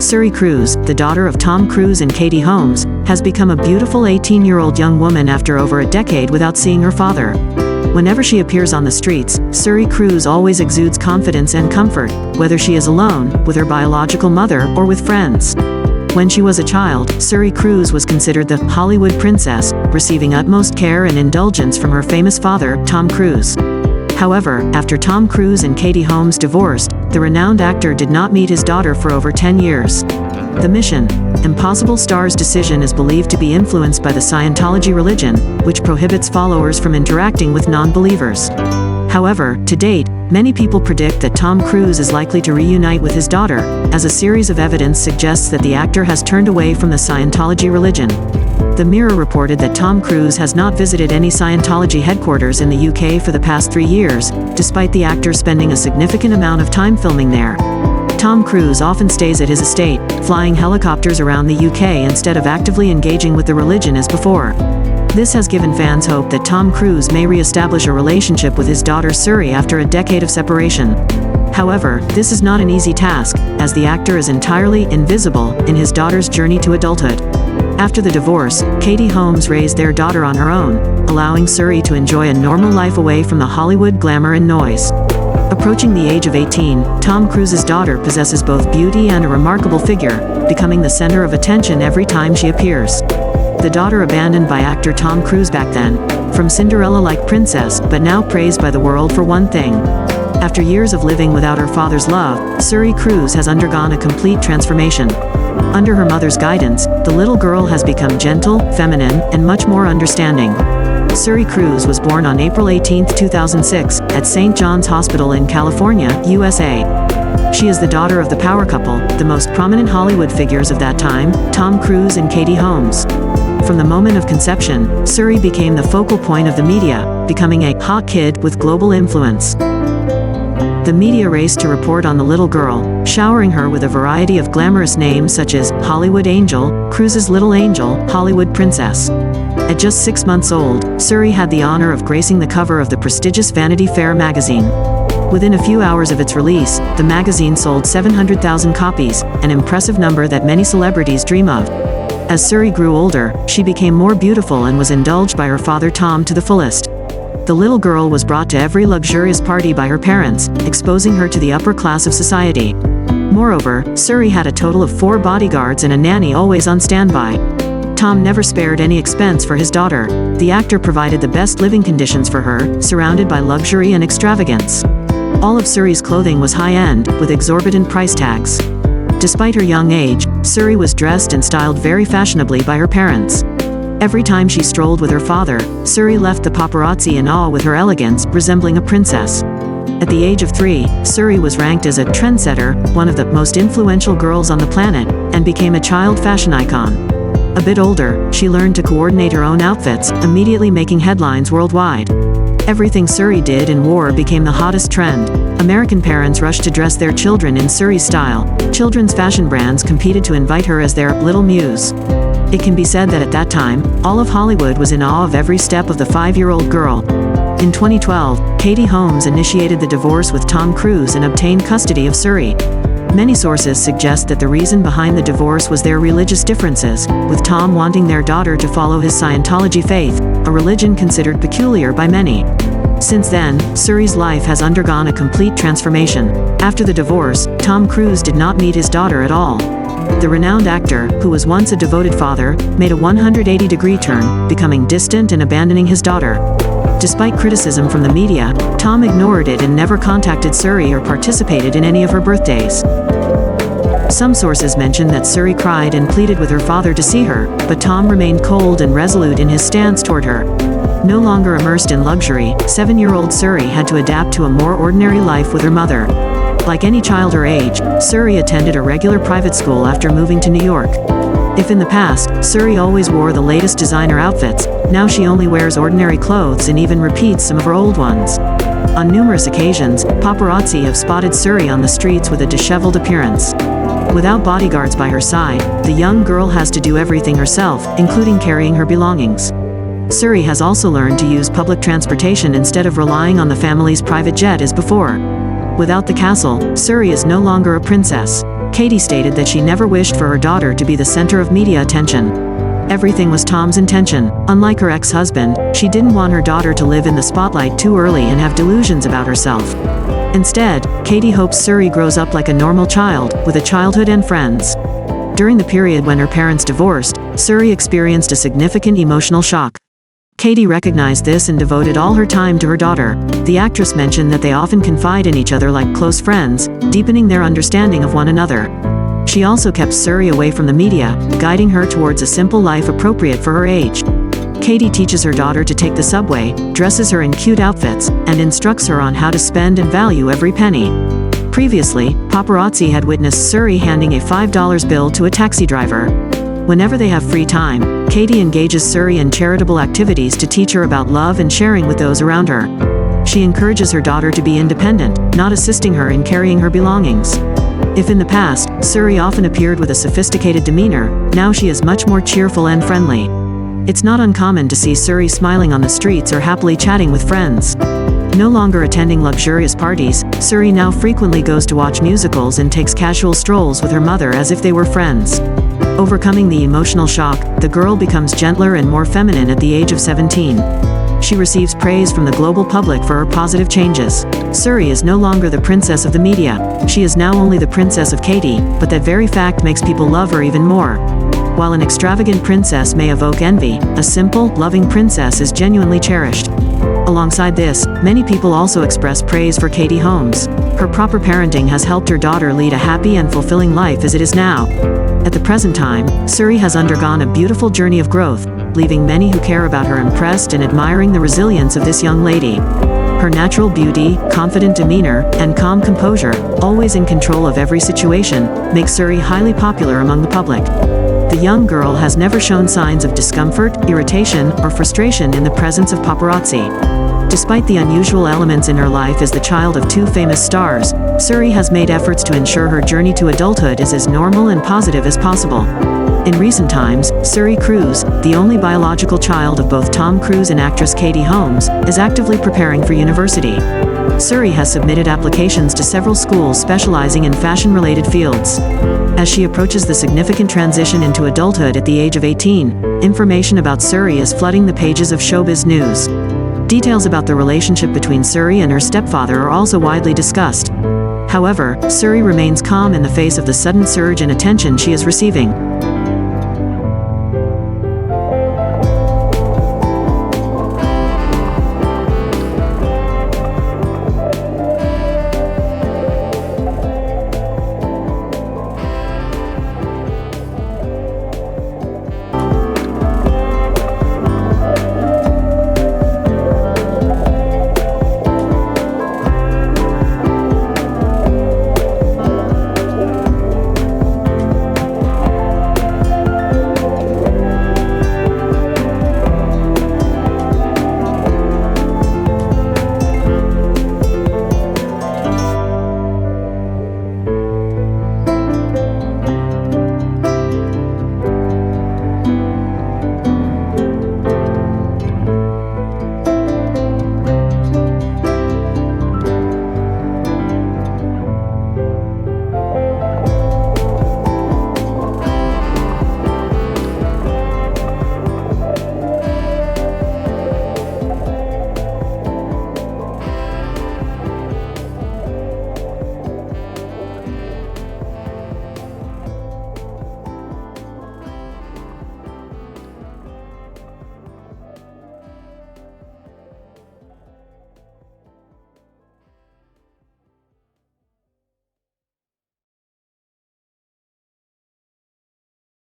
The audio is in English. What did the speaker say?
Suri Cruz, the daughter of Tom Cruise and Katie Holmes, has become a beautiful 18-year-old young woman after over a decade without seeing her father. Whenever she appears on the streets, Suri Cruz always exudes confidence and comfort, whether she is alone, with her biological mother, or with friends. When she was a child, Suri Cruz was considered the Hollywood princess, receiving utmost care and indulgence from her famous father, Tom Cruise. However, after Tom Cruise and Katie Holmes divorced, the renowned actor did not meet his daughter for over 10 years. The Mission: Impossible star's decision is believed to be influenced by the Scientology religion, which prohibits followers from interacting with non-believers. However, to date, many people predict that Tom Cruise is likely to reunite with his daughter, as a series of evidence suggests that the actor has turned away from the Scientology religion. The Mirror reported that Tom Cruise has not visited any Scientology headquarters in the UK for the past 3 years, despite the actor spending a significant amount of time filming there. Tom Cruise often stays at his estate, flying helicopters around the UK instead of actively engaging with the religion as before. This has given fans hope that Tom Cruise may re-establish a relationship with his daughter Suri after a decade of separation. However, this is not an easy task, as the actor is entirely invisible in his daughter's journey to adulthood. After the divorce, Katie Holmes raised their daughter on her own, allowing Suri to enjoy a normal life away from the Hollywood glamour and noise. Approaching the age of 18, Tom Cruise's daughter possesses both beauty and a remarkable figure, becoming the center of attention every time she appears. The daughter abandoned by actor Tom Cruise back then, from Cinderella-like princess but now praised by the world for one thing. After years of living without her father's love, Suri Cruz has undergone a complete transformation. Under her mother's guidance, the little girl has become gentle, feminine, and much more understanding. Suri Cruz was born on April 18, 2006, at St. John's Hospital in California, USA. She is the daughter of the power couple, the most prominent Hollywood figures of that time, Tom Cruise and Katie Holmes. From the moment of conception, Suri became the focal point of the media, becoming a hot kid with global influence. The media raced to report on the little girl, showering her with a variety of glamorous names such as Hollywood Angel, Cruz's Little Angel, Hollywood Princess. At just 6 months old, Suri had the honor of gracing the cover of the prestigious Vanity Fair magazine. Within a few hours of its release, the magazine sold 700,000 copies, an impressive number that many celebrities dream of. As Suri grew older, she became more beautiful and was indulged by her father Tom to the fullest. The little girl was brought to every luxurious party by her parents, exposing her to the upper class of society. Moreover, Suri had a total of 4 bodyguards and a nanny always on standby. Tom never spared any expense for his daughter. The actor provided the best living conditions for her, surrounded by luxury and extravagance. All of Suri's clothing was high-end, with exorbitant price tags. Despite her young age, Suri was dressed and styled very fashionably by her parents. Every time she strolled with her father, Suri left the paparazzi in awe with her elegance, resembling a princess. At the age of 3, Suri was ranked as a trendsetter, one of the most influential girls on the planet, and became a child fashion icon. A bit older, she learned to coordinate her own outfits, immediately making headlines worldwide. Everything Suri did and wore became the hottest trend. American parents rushed to dress their children in Suri's style. Children's fashion brands competed to invite her as their little muse. It can be said that at that time, all of Hollywood was in awe of every step of the 5-year-old girl. In 2012, Katie Holmes initiated the divorce with Tom Cruise and obtained custody of Suri. Many sources suggest that the reason behind the divorce was their religious differences, with Tom wanting their daughter to follow his Scientology faith, a religion considered peculiar by many. Since then, Suri's life has undergone a complete transformation. After the divorce, Tom Cruise did not meet his daughter at all. The renowned actor, who was once a devoted father, made a 180-degree turn, becoming distant and abandoning his daughter. Despite criticism from the media, Tom ignored it and never contacted Suri or participated in any of her birthdays. Some sources mention that Suri cried and pleaded with her father to see her, but Tom remained cold and resolute in his stance toward her. No longer immersed in luxury, 7-year-old Suri had to adapt to a more ordinary life with her mother. Like any child her age, Suri attended a regular private school after moving to New York. If in the past, Suri always wore the latest designer outfits, now she only wears ordinary clothes and even repeats some of her old ones. On numerous occasions, paparazzi have spotted Suri on the streets with a disheveled appearance. Without bodyguards by her side, the young girl has to do everything herself, including carrying her belongings. Suri has also learned to use public transportation instead of relying on the family's private jet as before. Without the castle, Suri is no longer a princess. Katie stated that she never wished for her daughter to be the center of media attention. Everything was Tom's intention. Unlike her ex-husband, she didn't want her daughter to live in the spotlight too early and have delusions about herself. Instead, Katie hopes Suri grows up like a normal child, with a childhood and friends. During the period when her parents divorced, Suri experienced a significant emotional shock. Katie recognized this and devoted all her time to her daughter. The actress mentioned that they often confide in each other like close friends, deepening their understanding of one another. She also kept Suri away from the media, guiding her towards a simple life appropriate for her age. Katie teaches her daughter to take the subway, dresses her in cute outfits, and instructs her on how to spend and value every penny. Previously, paparazzi had witnessed Suri handing a $5 bill to a taxi driver. Whenever they have free time, Katie engages Suri in charitable activities to teach her about love and sharing with those around her. She encourages her daughter to be independent, not assisting her in carrying her belongings. If in the past, Suri often appeared with a sophisticated demeanor, now she is much more cheerful and friendly. It's not uncommon to see Suri smiling on the streets or happily chatting with friends. No longer attending luxurious parties, Suri now frequently goes to watch musicals and takes casual strolls with her mother as if they were friends. Overcoming the emotional shock, the girl becomes gentler and more feminine at the age of 17. She receives praise from the global public for her positive changes. Suri is no longer the princess of the media. She is now only the princess of Katie, but that very fact makes people love her even more. While an extravagant princess may evoke envy, a simple, loving princess is genuinely cherished. Alongside this, many people also express praise for Katie Holmes. Her proper parenting has helped her daughter lead a happy and fulfilling life as it is now. At the present time, Suri has undergone a beautiful journey of growth, leaving many who care about her impressed and admiring the resilience of this young lady. Her natural beauty, confident demeanor, and calm composure, always in control of every situation, make Suri highly popular among the public. The young girl has never shown signs of discomfort, irritation, or frustration in the presence of paparazzi. Despite the unusual elements in her life as the child of two famous stars, Suri has made efforts to ensure her journey to adulthood is as normal and positive as possible. In recent times, Suri Cruz, the only biological child of both Tom Cruise and actress Katie Holmes, is actively preparing for university. Suri has submitted applications to several schools specializing in fashion-related fields. As she approaches the significant transition into adulthood at the age of 18, information about Suri is flooding the pages of showbiz news. Details about the relationship between Suri and her stepfather are also widely discussed. However, Suri remains calm in the face of the sudden surge in attention she is receiving.